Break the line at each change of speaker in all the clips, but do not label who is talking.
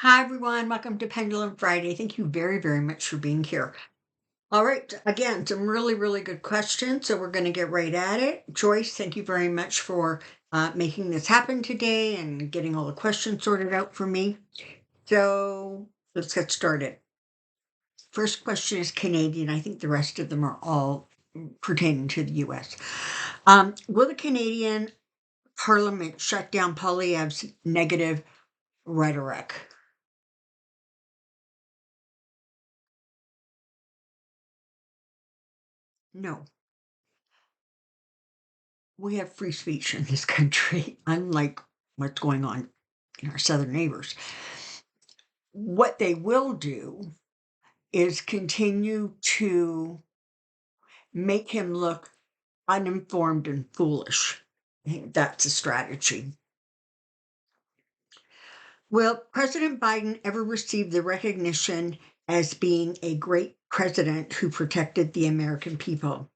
Hi, everyone. Welcome to Pendulum Friday. Thank you very, very much for being here. All right. Again, some really, really good questions. So we're going to get right at it. Joyce, thank you very much for making this happen today and getting all the questions sorted out for me. So let's get started. First question is Canadian. I think the rest of them are all pertaining to the US. Will the Canadian Parliament shut down Poilievre's negative rhetoric? No. We have free speech in this country, unlike what's going on in our southern neighbors. What they will do is continue to make him look uninformed and foolish. That's a strategy. Will President Biden ever receive the recognition as being a great president who protected the American people?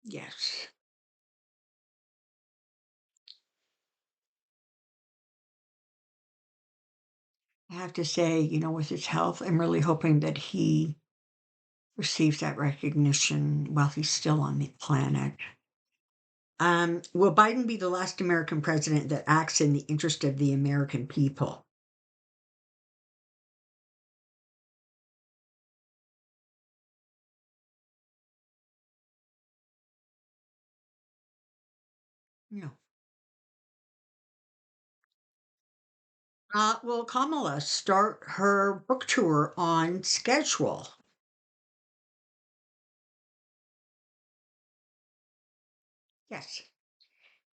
Yes. I have to say, with his health, I'm really hoping that he receives that recognition while he's still on the planet. Will Biden be the last American president that acts in the interest of the American people? No. Will Kamala start her book tour on schedule? Yes.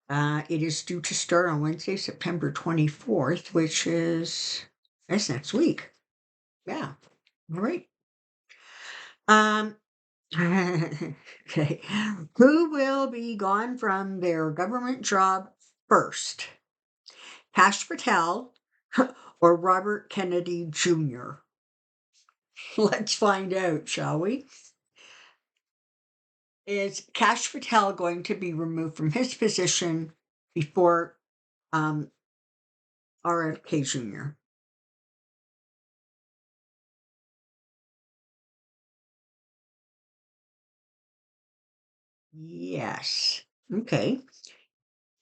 It is due to start on Wednesday, September 24th, which is that's next week. Yeah. All right. Um, okay. Who will be gone from their government job first? Pash Patel or Robert Kennedy Jr.? Let's find out, shall we? Is Cash Patel going to be removed from his position before um, RFK Jr.? Yes. Okay.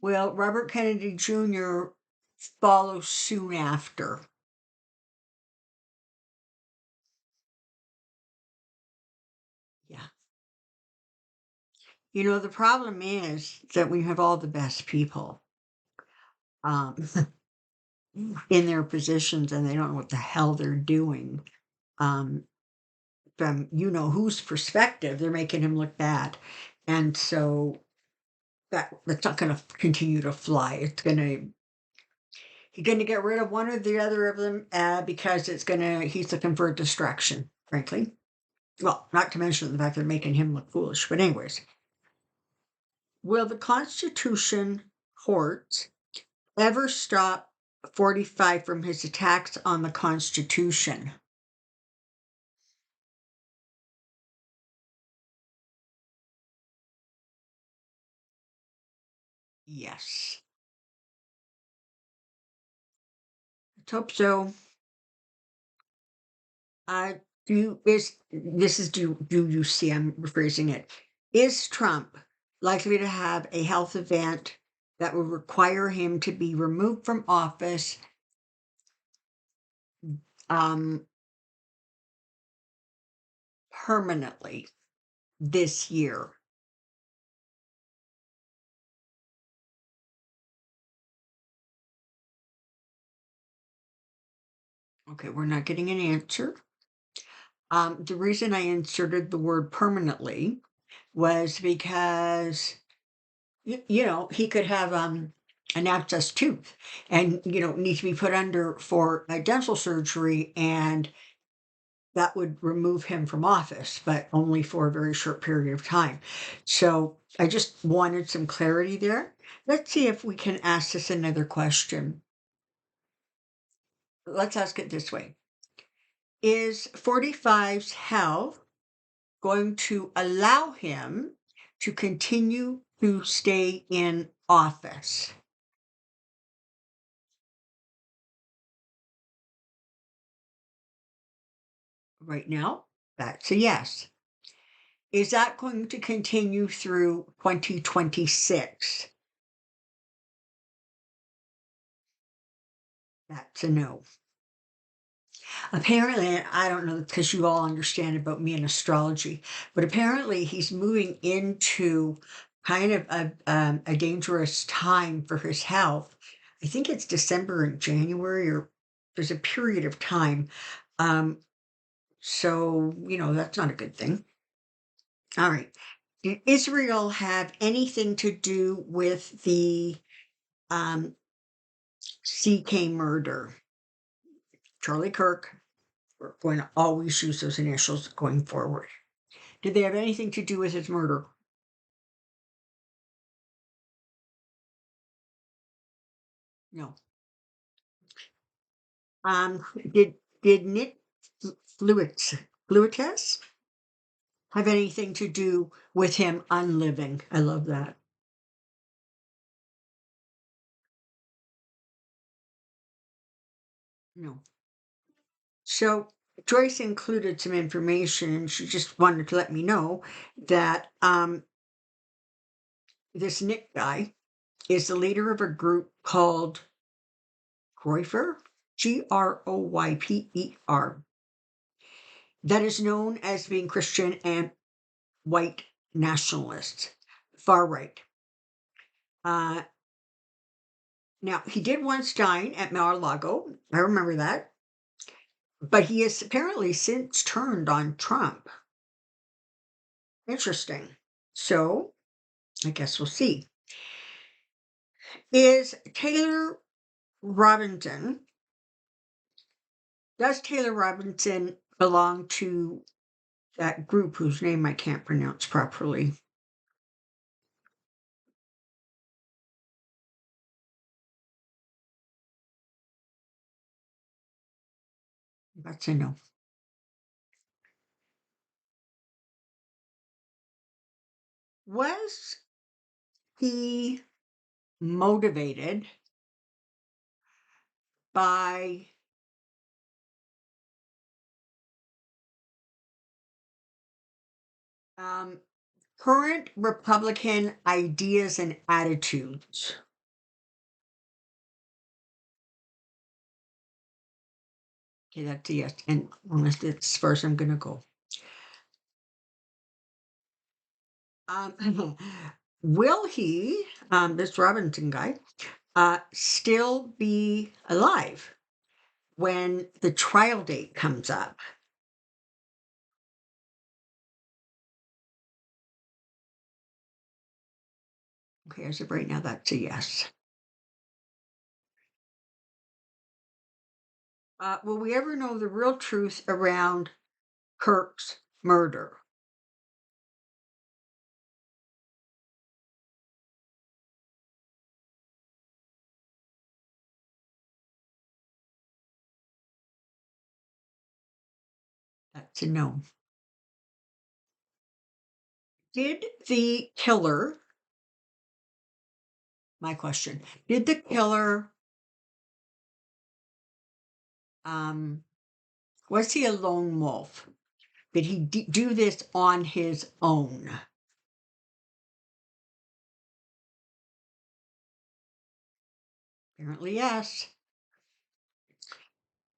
Will Robert Kennedy Jr. follow soon after? Yeah. The problem is that we have all the best people um, in their positions and they don't know what the hell they're doing. Um, from whose perspective, they're making him look bad. And so that's not gonna continue to fly. He's gonna get rid of one or the other of them, because he's looking for a distraction, frankly. Well, not to mention the fact they're making him look foolish, but anyways. Will the Constitution court ever stop 45 from his attacks on the Constitution? Yes. Let's hope so. Do you is this is do you see, I'm rephrasing it. Is Trump likely to have a health event that would require him to be removed from office um permanently this year? Okay, we're not getting an answer. The reason I inserted the word permanently was because he could have an abscess tooth and need to be put under for a dental surgery, and that would remove him from office, but only for a very short period of time. So I just wanted some clarity there. Let's see if we can ask this another question. Let's ask it this way. Is 45's health going to allow him to continue to stay in office? Right now, that's a yes. Is that going to continue through 2026? That's a no. Apparently, I don't know because you all understand about me and astrology, but apparently he's moving into kind of a dangerous time for his health. I think it's December and January, or there's a period of time. Um, so, that's not a good thing. All right. Did Israel have anything to do with the um, CK murder? Charlie Kirk. We're going to always use those initials going forward. Did they have anything to do with his murder? No. Did Nick Fluites have anything to do with him unliving? I love that. No. So Joyce included some information, and she just wanted to let me know that this Nick guy is the leader of a group called Groyper, Groyper, that is known as being Christian and white nationalists, far right. Uh, Now, he did once dine at Mar-a-Lago. I remember that. But he has apparently since turned on Trump. Interesting. So I guess we'll see. Is Taylor Robinson, does Taylor Robinson belong to that group whose name I can't pronounce properly? That's a no. Was he motivated by um, current Republican ideas and attitudes? Okay, that's a yes. And honest, it's as far as I'm gonna go. Um, will he, this Robinson guy, still be alive when the trial date comes up? Okay, as of right now, that's a yes. Will we ever know the real truth around Kirk's murder? That's a no. Did the killer, my question, did the killer, um, was he a lone wolf? Did he do this on his own? Apparently, yes.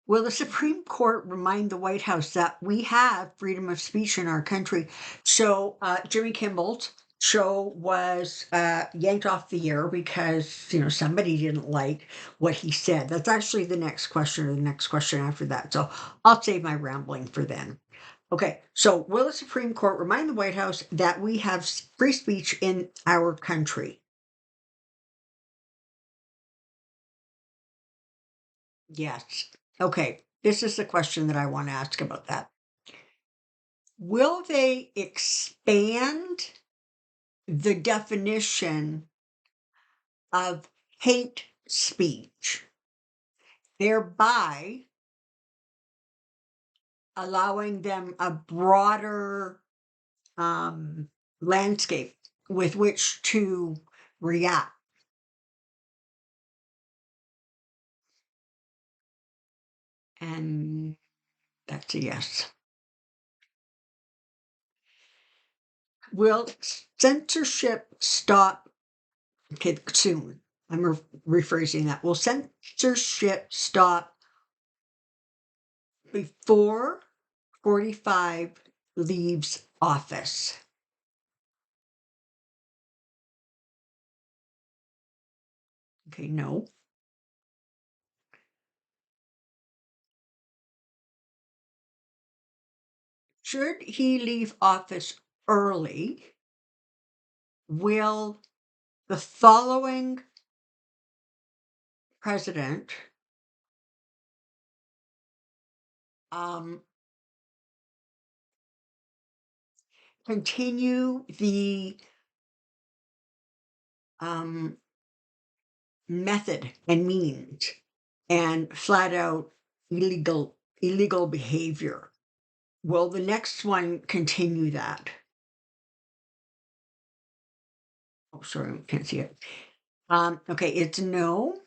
Will the Supreme Court remind the White House that we have freedom of speech in our country? So, Jimmy Kimmel's show was yanked off the air because somebody didn't like what he said. That's actually the next question, or the next question after that. So I'll save my rambling for then. Okay, so will the Supreme Court remind the White House that we have free speech in our country? Yes. Okay, this is the question that I want to ask about that. Will they expand the definition of hate speech, thereby allowing them a broader um, landscape with which to react? And that's a yes. Will censorship stop? Okay, soon. I'm rephrasing that. Will censorship stop before 45 leaves office? Okay, no. Should he leave office early, will the following president um, continue the um, method and means and flat out illegal behavior? Will the next one continue that? Oh, sorry, I can't see it. Okay, it's no.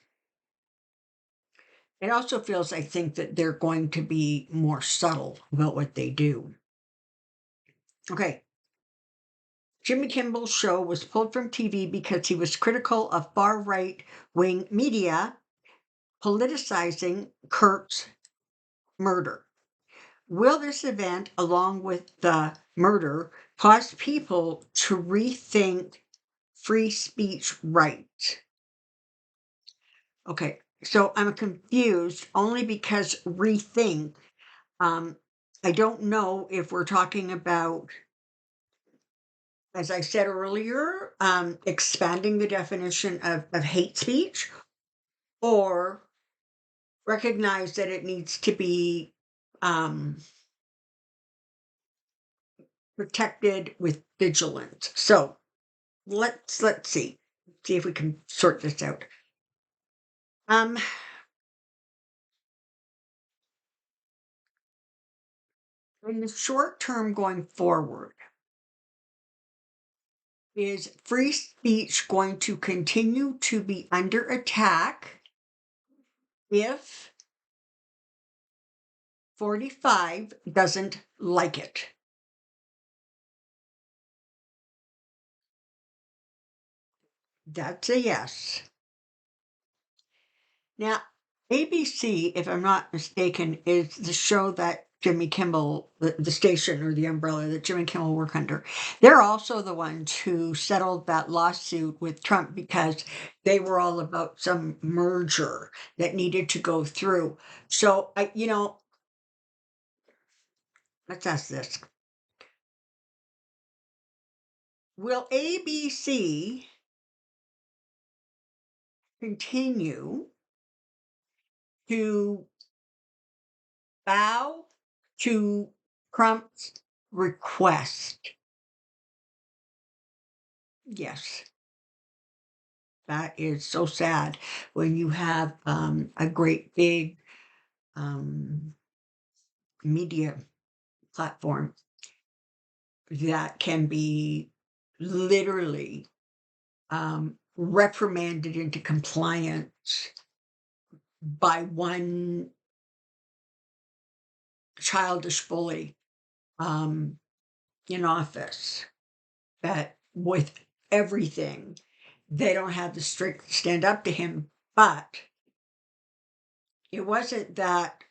It also feels, I think, that they're going to be more subtle about what they do. Okay. Jimmy Kimmel's show was pulled from TV because he was critical of far right wing media politicizing Kurt's murder. Will this event, along with the murder, cause people to rethink free speech rights? Okay, so I'm confused only because rethink, um, I don't know if we're talking about, as I said earlier, expanding the definition of hate speech, or recognize that it needs to be um, protected with vigilance. So let's see if we can sort this out. Um, in the short term going forward, is free speech going to continue to be under attack if 45 doesn't like it? That's a yes. Now, ABC, if I'm not mistaken, is the show that Jimmy Kimmel, the station or the umbrella that Jimmy Kimmel work under. They're also the ones who settled that lawsuit with Trump because they were all about some merger that needed to go through. So let's ask this. Will ABC continue to bow to Trump's request? Yes. That is so sad when you have a great big um, media platform that can be literally reprimanded into compliance by one childish bully um, in office, that with everything, they don't have the strength to stand up to him. But it wasn't that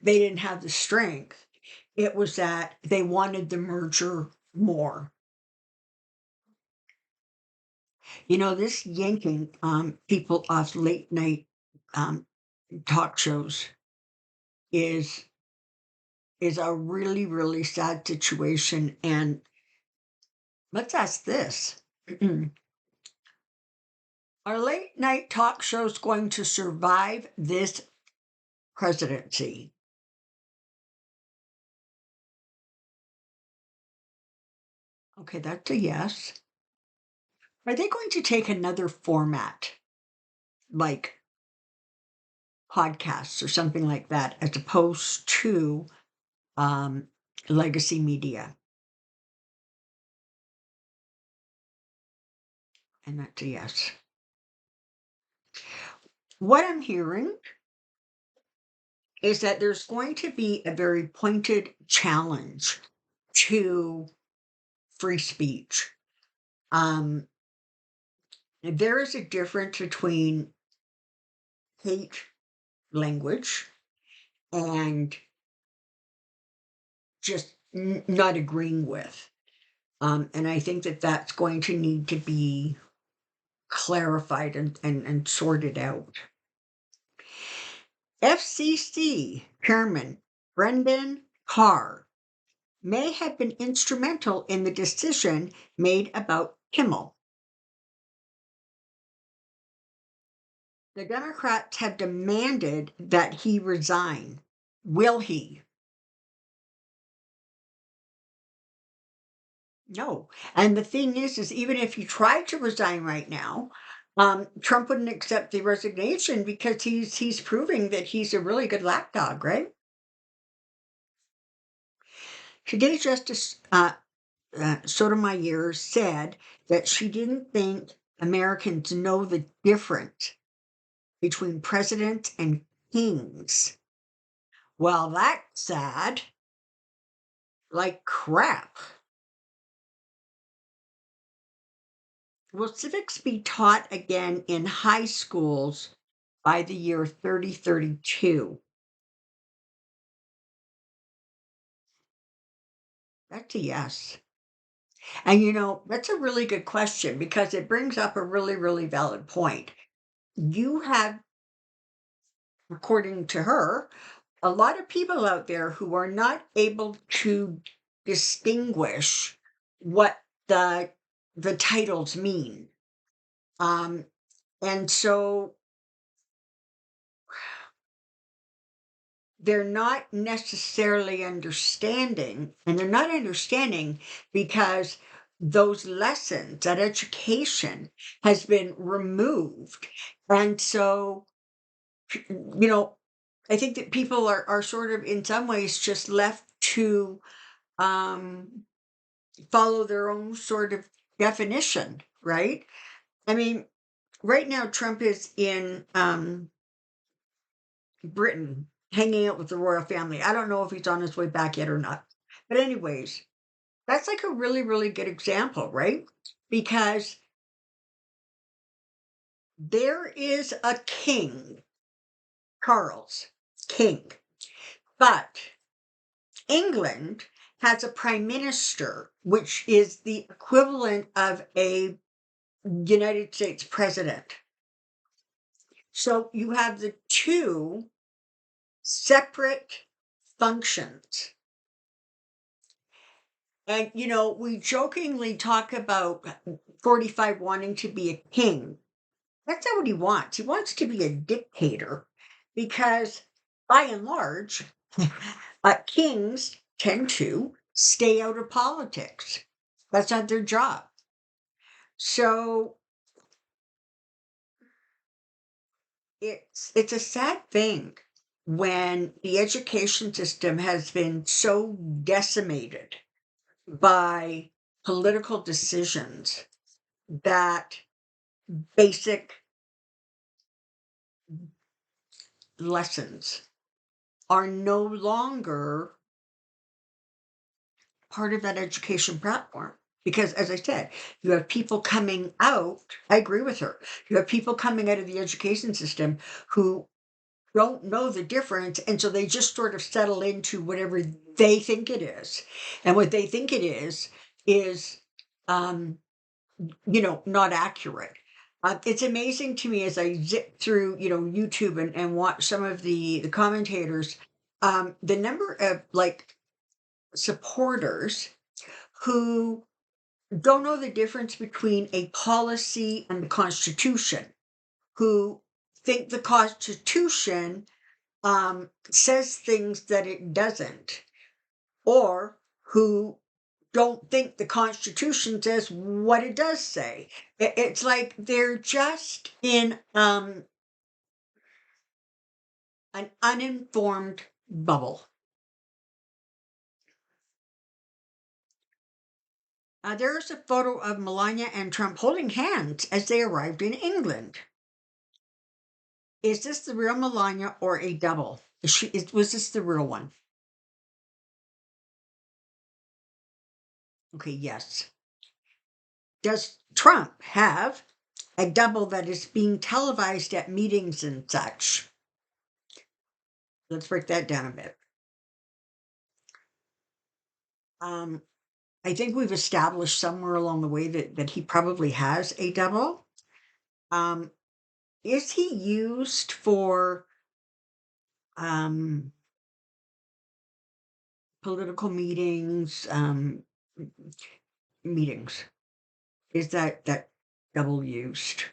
they didn't have the strength. It was that they wanted the merger more. This yanking people off late night um, talk shows is is a really, really sad situation. And let's ask this. Are late night talk shows going to survive this presidency? Okay, that's a yes. Are they going to take another format like podcasts or something like that as opposed to um, legacy media? And that's a yes. What I'm hearing is that there's going to be a very pointed challenge to free speech. Um, there is a difference between hate language and just not agreeing with. And I think that that's going to need to be clarified and sorted out. FCC Chairman Brendan Carr may have been instrumental in the decision made about Kimmel. The Democrats have demanded that he resign. Will he? No. And the thing is even if he tried to resign right now, Trump wouldn't accept the resignation because he's proving that he's a really good lapdog, right? Today, Justice Sotomayor said that she didn't think Americans know the difference between presidents and kings. Well, that's sad. Like crap. Will civics be taught again in high schools by the year 3032? That's a yes. And that's a really good question because it brings up a really, really valid point. You have, according to her, a lot of people out there who are not able to distinguish what the titles mean. Um, and so they're not necessarily understanding, and they're not understanding because those lessons, that education has been removed. And so, I think that people are sort of in some ways just left to um, follow their own sort of definition, right? I mean, right now Trump is in Britain hanging out with the royal family. I don't know if he's on his way back yet or not. But anyways, that's like a really, really good example, right? Because there is a king, Charles, king, but England has a prime minister, which is the equivalent of a United States president. So you have the two separate functions. And, we jokingly talk about 45 wanting to be a king. That's not what he wants. He wants to be a dictator because, by and large, kings tend to stay out of politics. That's not their job. So it's a sad thing when the education system has been so decimated by political decisions that basic lessons are no longer part of that education platform. Because, as I said, you have people coming out, I agree with her. You have people coming out of the education system who don't know the difference. And so they just sort of settle into whatever they think it is. And what they think it is, um, not accurate. It's amazing to me as I zip through, YouTube and watch some of the commentators, the number of like supporters who don't know the difference between a policy and the Constitution, who think the Constitution says things that it doesn't, or who don't think the Constitution says what it does say. It's like they're just in an uninformed bubble. There's a photo of Melania and Trump holding hands as they arrived in England. Is this the real Melania or a double? Was this the real one? Okay, yes. Does Trump have a double that is being televised at meetings and such? Let's break that down a bit. Um, I think we've established somewhere along the way that he probably has a double. Um, is he used for um, political meetings? Meetings. Is that double used?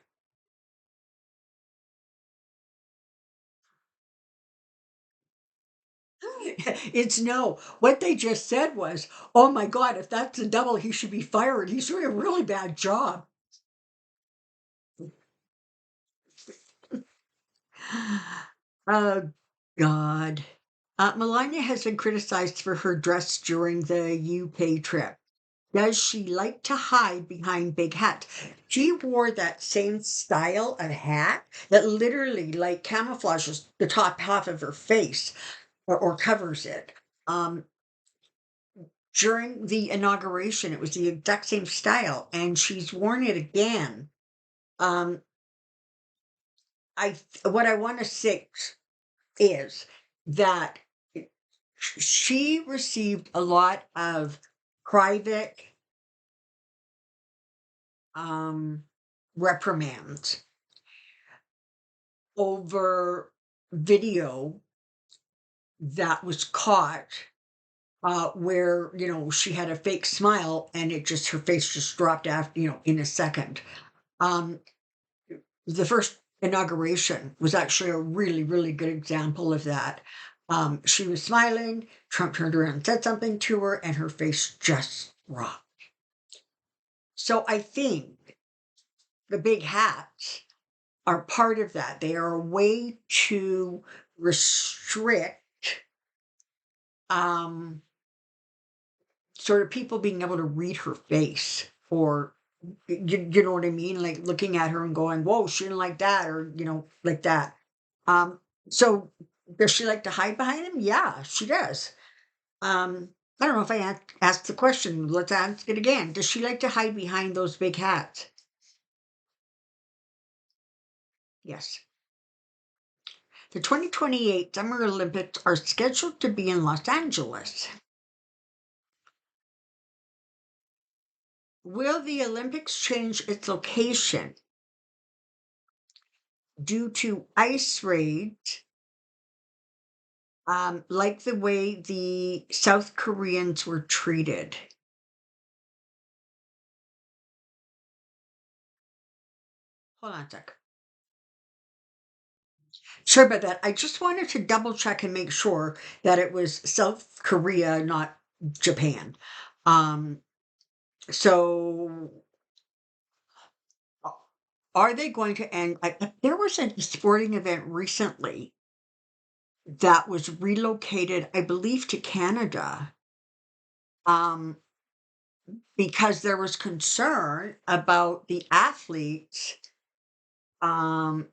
It's no. What they just said was, "Oh my God, if that's a double, he should be fired. He's doing a really bad job." Oh God. Melania has been criticized for her dress during the UK trip. Does she like to hide behind big hats? She wore that same style of hat that literally like camouflages the top half of her face or covers it. Um, During the inauguration, it was the exact same style, and she's worn it again. Um, what I want to say is that she received a lot of private um, reprimands over video that was caught where she had a fake smile and her face just dropped after in a second. um, the first inauguration was actually a really, really good example of that. She was smiling, Trump turned around and said something to her, and her face just dropped. So I think the big hats are part of that. They are a way to restrict um, sort of people being able to read her face, or you know what I mean? Like looking at her and going, whoa, she didn't like that, or like that. Um, so does she like to hide behind him? Yeah, she does. I don't know if I asked the question. Let's ask it again. Does she like to hide behind those big hats? Yes. The 2028 Summer Olympics are scheduled to be in Los Angeles. Will the Olympics change its location due to ice raids, like the way the South Koreans were treated? Hold on a sec. Sorry about that. I just wanted to double check and make sure that it was South Korea, not Japan. Um, so are they going to end? There was a sporting event recently that was relocated, I believe, to Canada, um, because there was concern about the athletes um,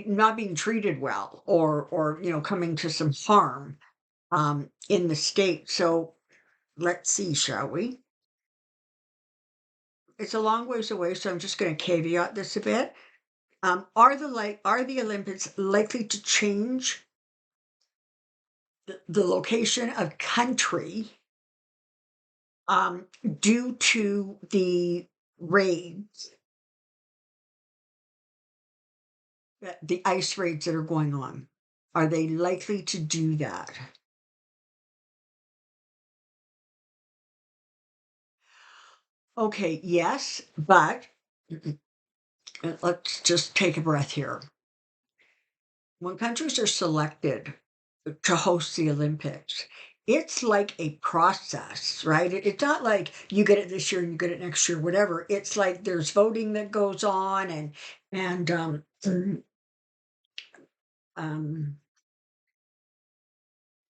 not being treated well, or coming to some harm in the state. So let's see, shall we? It's a long ways away, so I'm just going to caveat this a bit. Are the Olympics likely to change the location of country due to the raids, the ice raids that are going on? Are they likely to do that? Okay, yes, but let's just take a breath here. When countries are selected to host the Olympics, it's like a process, right? It's not like you get it this year and you get it next year, whatever. It's like there's voting that goes on, and um,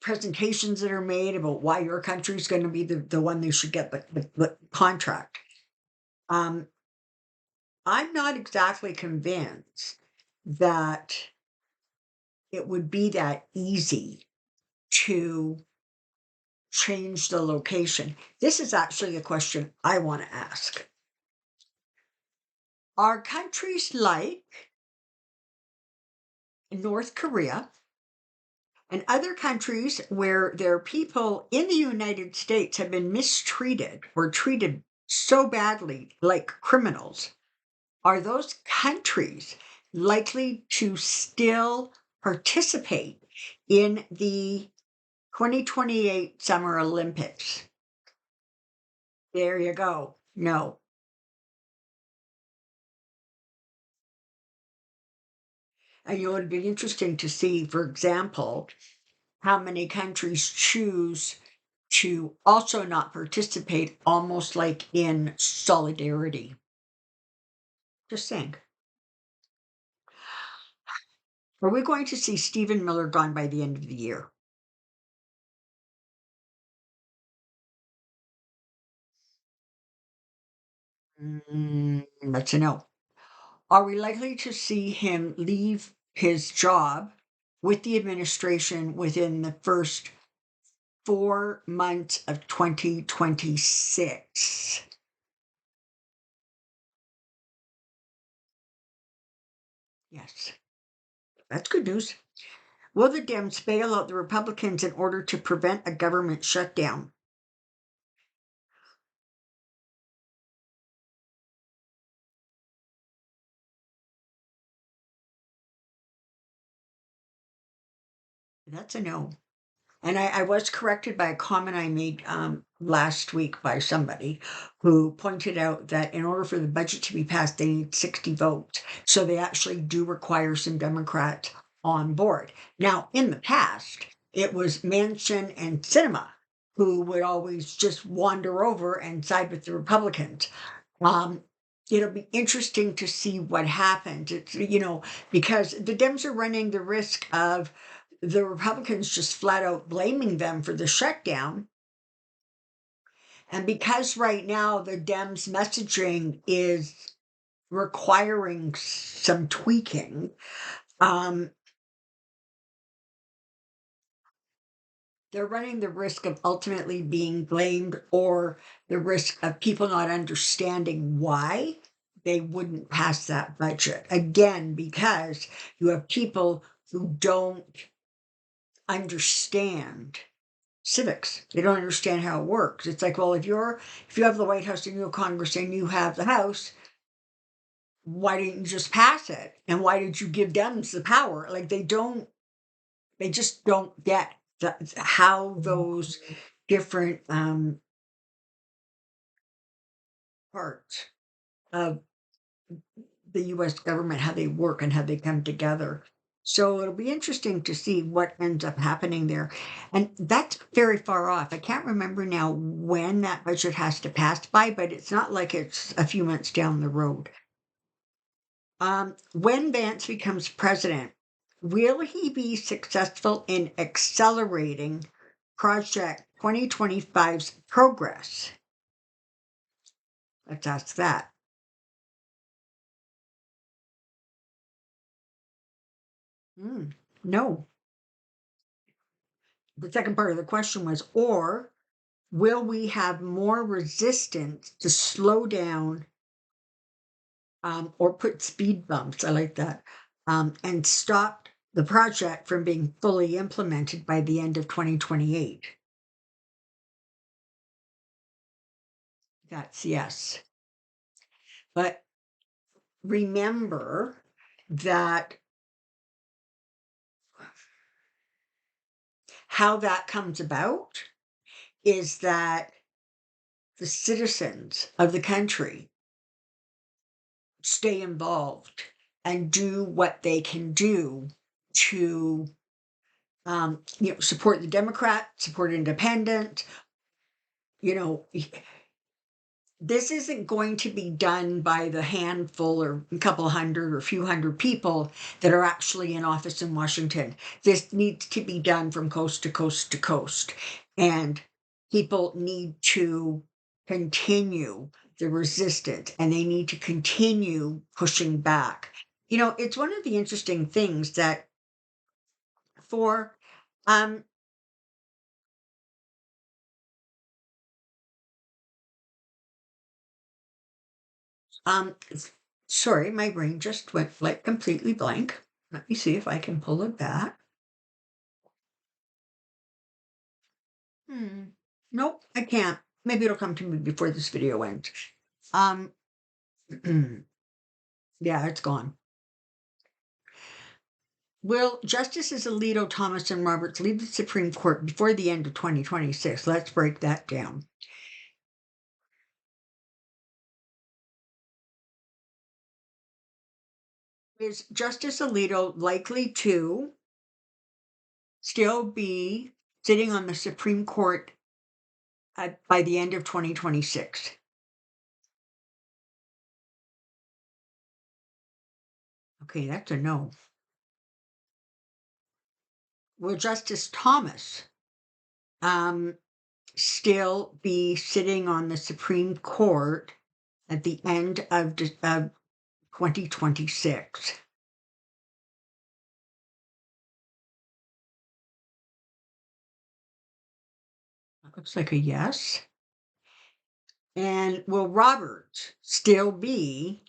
presentations that are made about why your country is going to be the one they should get the contract. Um, I'm not exactly convinced that it would be that easy to change the location? This is actually a question I want to ask. Are countries like North Korea and other countries where their people in the United States have been mistreated or treated so badly like criminals, are those countries likely to still participate in the 2028 Summer Olympics? There you go. No. And it would be interesting to see, for example, how many countries choose to also not participate, almost like in solidarity. Just saying. Are we going to see Stephen Miller gone by the end of the year? That's a no. Are we likely to see him leave his job with the administration within the first 4 months of 2026? Yes, that's good news. Will the Dems bail out the Republicans in order to prevent a government shutdown? That's a no. And I was corrected by a comment I made last week by somebody who pointed out that in order for the budget to be passed, they need 60 votes. So they actually do require some Democrats on board. Now, in the past, it was Manchin and Sinema who would always just wander over and side with the Republicans. Um, it'll be interesting to see what happens. Because the Dems are running the risk of the Republicans just flat out blaming them for the shutdown. And because right now the Dems' messaging is requiring some tweaking, um, they're running the risk of ultimately being blamed or the risk of people not understanding why they wouldn't pass that budget. Again, because you have people who don't understand civics. They don't understand how it works. It's like, well, if you have the White House and you have Congress and you have the House, why didn't you just pass it? And why did you give them the power? Like they just don't get how those different parts of the US government, how they work and how they come together. So it'll be interesting to see what ends up happening there. And that's very far off. I can't remember now when that budget has to pass by, but it's not like it's a few months down the road. When Vance becomes president, will he be successful in accelerating Project 2025's progress? Let's ask that. No. The second part of the question was, or will we have more resistance to slow down or put speed bumps? I like that. And stop the project from being fully implemented by the end of 2028. That's yes. But remember that how that comes about is that the citizens of the country stay involved and do what they can do to support the Democrat, support independent. You know, this isn't going to be done by the handful or a couple hundred or a few hundred people that are actually in office in Washington. This needs to be done from coast to coast to coast. And people need to continue the resistance and they need to continue pushing back. It's one of the interesting things that for um Sorry, my brain just went like completely blank. Let me see if I can pull it back. Hmm. Nope, I can't. Maybe it'll come to me before this video ends. Um, yeah, it's gone. Will Justices Alito, Thomas, and Roberts leave the Supreme Court before the end of 2026? Let's break that down. Is Justice Alito likely to still be sitting on the Supreme Court by the end of 2026? Okay, that's a no. Will Justice Thomas um, still be sitting on the Supreme Court at the end of 2026? That looks like a yes. And will Roberts still be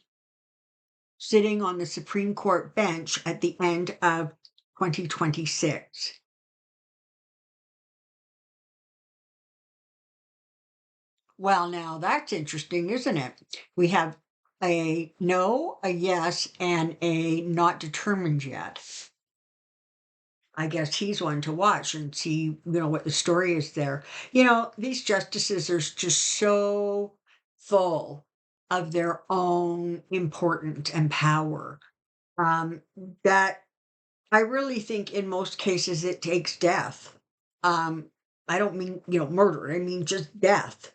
sitting on the Supreme Court bench at the end of 2026? Well, now that's interesting, isn't it? We have a no, a yes, and a not determined yet. I guess he's one to watch and see, what the story is there. These justices are just so full of their own importance and power, um, that I really think in most cases it takes death. Um, I don't mean, murder. I mean just death,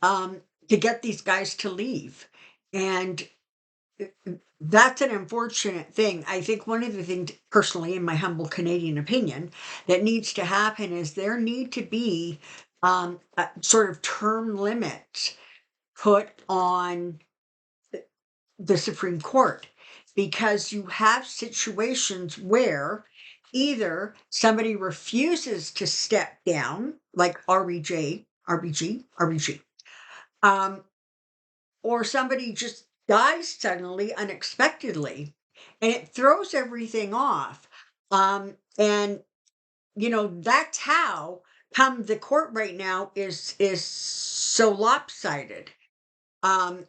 to get these guys to leave. And that's an unfortunate thing. I think one of the things, personally, in my humble Canadian opinion, that needs to happen is there need to be a sort of term limits put on the Supreme Court, because you have situations where either somebody refuses to step down, like RBG, or somebody just dies suddenly, unexpectedly, and it throws everything off. And that's how come the court right now is so lopsided. Um,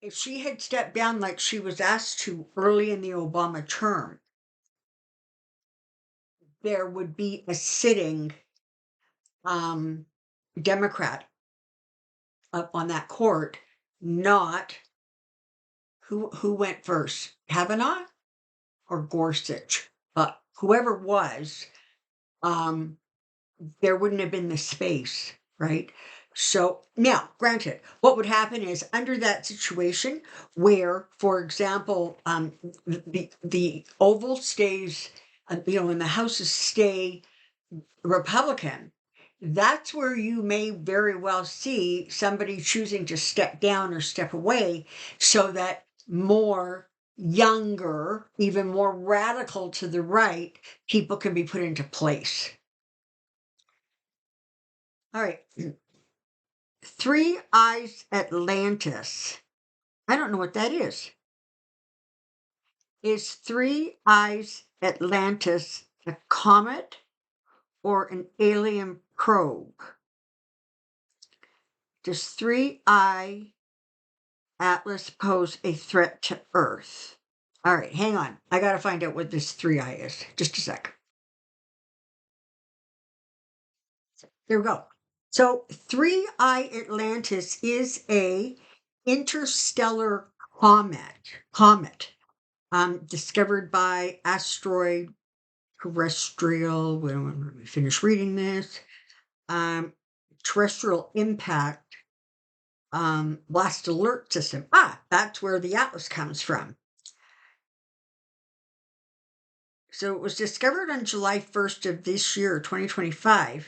if she had stepped down like she was asked to early in the Obama term, there would be a sitting um, Democrat up on that court, not who went first, Kavanaugh or Gorsuch, but whoever was, um, there wouldn't have been the space, right? So now, granted, what would happen is under that situation where, for example, the Oval stays, and the houses stay Republican, that's where you may very well see somebody choosing to step down or step away so that more younger, even more radical to the right people can be put into place. All right. Three Eyes Atlantis. I don't know what that is. Is Three Eyes Atlantis a comet or an alien probe? Does Three Eye Atlas pose a threat to Earth? All right, hang on. I got to find out what this Three Eye is. Just a sec. There we go. So Three Eye Atlantis is a interstellar comet, discovered by asteroid terrestrial. When we finish reading this, terrestrial impact blast alert system. That's where the atlas comes from. So it was discovered on July 1st of this year, 2025.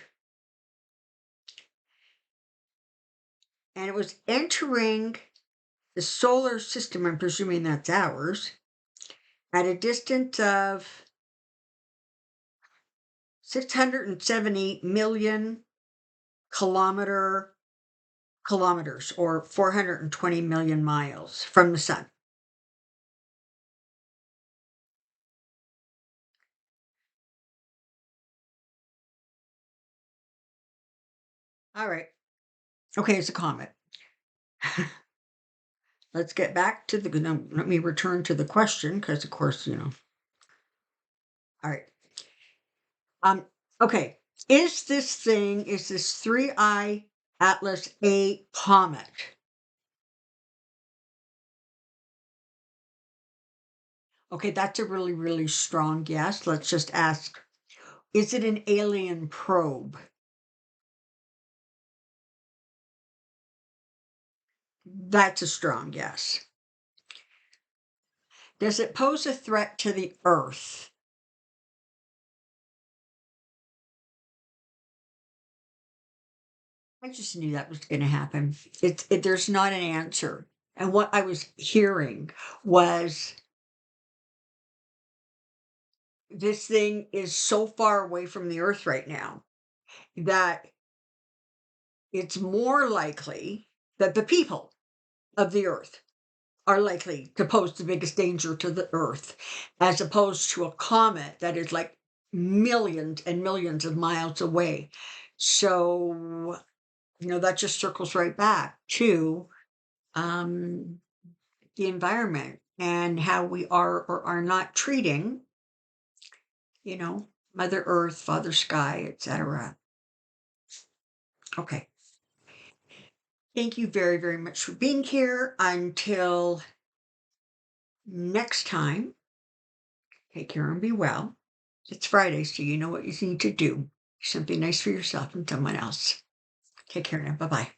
And it was entering the solar system, I'm presuming that's ours, at a distance of 670 million kilometer kilometers or 420 million miles from the sun. All right. Okay, it's a comet. Let's get back to the no, let me return to the question because of course, All right. Um okay. Is this 3I Atlas a comet? Okay, that's a really, really strong yes. Let's just ask, is it an alien probe? That's a strong yes. Does it pose a threat to the Earth? I just knew that was going to happen. There's not an answer. And what I was hearing was this thing is so far away from the Earth right now that it's more likely that the people of the Earth are likely to pose the biggest danger to the Earth, as opposed to a comet that is like millions and millions of miles away. So, that just circles right back to um, the environment and how we are or are not treating, you know, Mother Earth, Father Sky, etc. Okay. Thank you very, very much for being here. Until next time, take care and be well. It's Friday, so you know what you need to do. Something nice for yourself and someone else. Take care now. Bye bye.